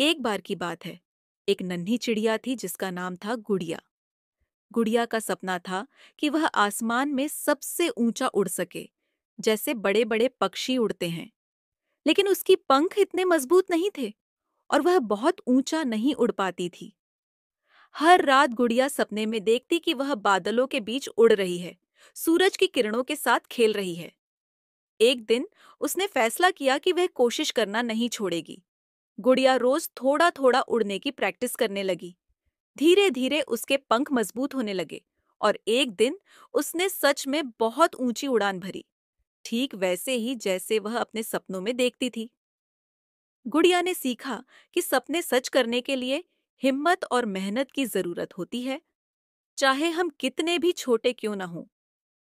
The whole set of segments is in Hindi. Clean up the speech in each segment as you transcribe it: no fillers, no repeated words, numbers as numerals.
एक बार की बात है। एक नन्ही चिड़िया थी जिसका नाम था गुड़िया। गुड़िया का सपना था कि वह आसमान में सबसे ऊंचा उड़ सके, जैसे बड़े बड़े पक्षी उड़ते हैं। लेकिन उसकी पंख इतने मजबूत नहीं थे और वह बहुत ऊंचा नहीं उड़ पाती थी। हर रात गुड़िया सपने में देखती कि वह बादलों के बीच उड़ रही है, सूरज की किरणों के साथ खेल रही है। एक दिन उसने फैसला किया कि वह कोशिश करना नहीं छोड़ेगी। गुड़िया रोज थोड़ा थोड़ा उड़ने की प्रैक्टिस करने लगी। धीरे धीरे उसके पंख मजबूत होने लगे और एक दिन उसने सच में बहुत ऊंची उड़ान भरी, ठीक वैसे ही जैसे वह अपने सपनों में देखती थी। गुड़िया ने सीखा कि सपने सच करने के लिए हिम्मत और मेहनत की जरूरत होती है, चाहे हम कितने भी छोटे क्यों न हों।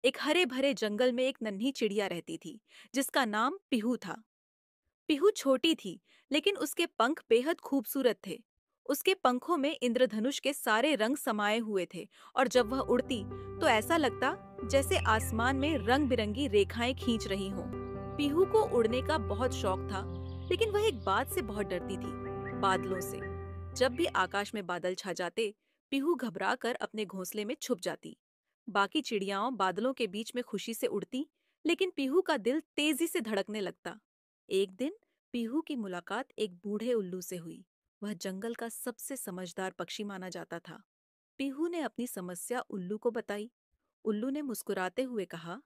एक हरे भरे जंगल में एक नन्ही चिड़िया रहती थी जिसका नाम पीहू था। पीहू छोटी थी, लेकिन उसके पंख बेहद खूबसूरत थे। उसके पंखों में इंद्रधनुष के सारे रंग समाये हुए थे और जब वह उड़ती तो ऐसा लगता जैसे आसमान में रंग बिरंगी रेखाएं खींच रही हों। पीहू को उड़ने का बहुत शौक था, लेकिन वह एक बात से बहुत डरती थी, बादलों से। जब भी आकाश में बादल छा जाते, पीहू घबरा कर अपने घोंसले में छुप जाती। बाकी चिड़ियाओं बादलों के बीच में खुशी से उड़ती, लेकिन पीहू का दिल तेजी से धड़कने लगता। एक दिन पीहू की मुलाकात एक बूढ़े उल्लू से हुई। वह जंगल का सबसे समझदार पक्षी माना जाता था। पीहू ने अपनी समस्या उल्लू को बताई। उल्लू ने मुस्कुराते हुए कहा,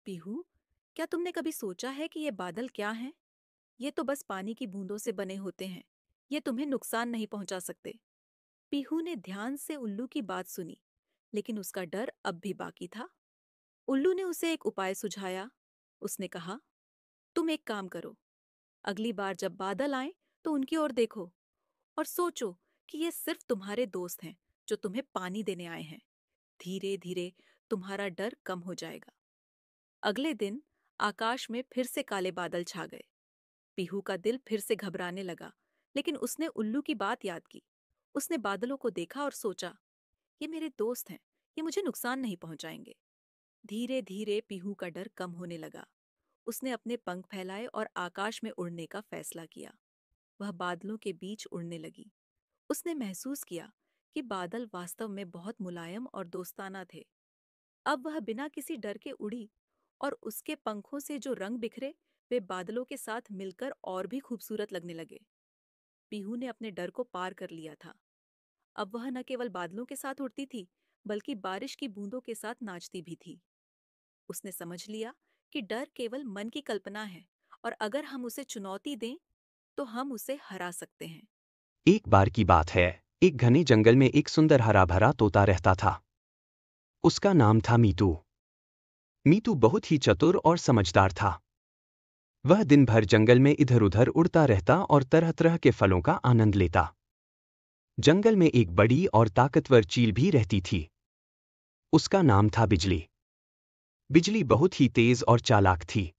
पीहू, क्या तुमने कभी सोचा है कि ये बादल क्या हैं? ये तो बस पानी की बूंदों से बने होते हैं। ये तुम्हें नुकसान नहीं पहुंचा सकते। पीहू ने ध्यान से उल्लू की बात सुनी, लेकिन उसका डर अब भी बाकी था। उल्लू ने उसे एक उपाय सुझाया। उसने कहा, तुम एक काम करो, अगली बार जब बादल आए तो उनकी ओर देखो और सोचो कि ये सिर्फ तुम्हारे दोस्त हैं जो तुम्हें पानी देने आए हैं। धीरे धीरे तुम्हारा डर कम हो जाएगा। अगले दिन आकाश में फिर से काले बादल छा गए। पीहू का दिल फिर से घबराने लगा, लेकिन उसने उल्लू की बात याद की। उसने बादलों को देखा और सोचा, ये मेरे दोस्त हैं, ये मुझे नुकसान नहीं पहुंचाएंगे। धीरे धीरे पीहू का डर कम होने लगा। उसने अपने पंख फैलाए और आकाश में उड़ने का फैसला किया। वह बादलों के बीच उड़ने लगी। उसने महसूस किया कि बादल वास्तव में बहुत मुलायम और दोस्ताना थे। अब वह बिना किसी डर के उड़ी और उसके पंखों से जो रंग बिखरे वे बादलों के साथ मिलकर और भी खूबसूरत लगने लगे। पीहू ने अपने डर को पार कर लिया था। अब वह न केवल बादलों के साथ उड़ती थी, बल्कि बारिश की बूंदों के साथ नाचती भी थी। उसने समझ लिया कि डर केवल मन की कल्पना है और अगर हम उसे चुनौती दें तो हम उसे हरा सकते हैं। एक बार की बात है, एक घने जंगल में एक सुंदर हरा भरा तोता रहता था। उसका नाम था मीतू। मीतू बहुत ही चतुर और समझदार था। वह दिन भर जंगल में इधर उधर उड़ता रहता और तरह तरह के फलों का आनंद लेता। जंगल में एक बड़ी और ताकतवर चील भी रहती थी। उसका नाम था बिजली। बिजली बहुत ही तेज और चालाक थी।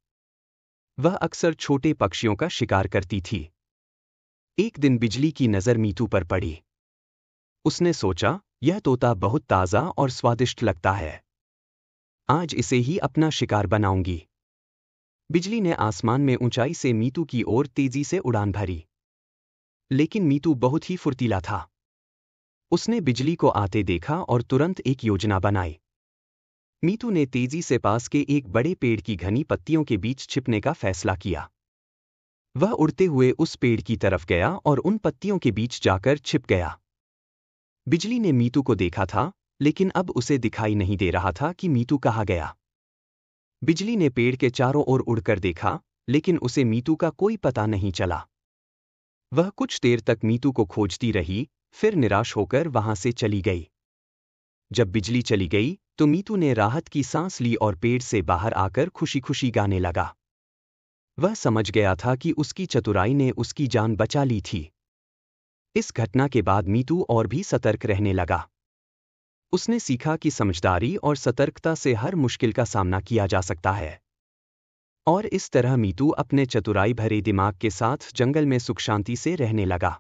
वह अक्सर छोटे पक्षियों का शिकार करती थी। एक दिन बिजली की नज़र मीतू पर पड़ी। उसने सोचा, यह तोता बहुत ताज़ा और स्वादिष्ट लगता है। आज इसे ही अपना शिकार बनाऊंगी। बिजली ने आसमान में ऊंचाई से मीतू की ओर तेजी से उड़ान भरी। लेकिन मीतू बहुत ही फुर्तीला था। उसने बिजली को आते देखा और तुरंत एक योजना बनाई। मीतू ने तेजी से पास के एक बड़े पेड़ की घनी पत्तियों के बीच छिपने का फैसला किया। वह उड़ते हुए उस पेड़ की तरफ गया और उन पत्तियों के बीच जाकर छिप गया। बिजली ने मीतू को देखा था, लेकिन अब उसे दिखाई नहीं दे रहा था कि मीतू कहाँ गया। बिजली ने पेड़ के चारों ओर उड़कर देखा, लेकिन उसे मीतू का कोई पता नहीं चला। वह कुछ देर तक मीतू को खोजती रही, फिर निराश होकर वहां से चली गई। जब बिजली चली गई तो मीतू ने राहत की सांस ली और पेड़ से बाहर आकर खुशी खुशी गाने लगा। वह समझ गया था कि उसकी चतुराई ने उसकी जान बचा ली थी। इस घटना के बाद मीतू और भी सतर्क रहने लगा। उसने सीखा कि समझदारी और सतर्कता से हर मुश्किल का सामना किया जा सकता है। और इस तरह मीतू अपने चतुराई भरे दिमाग के साथ जंगल में सुख शांति से रहने लगा।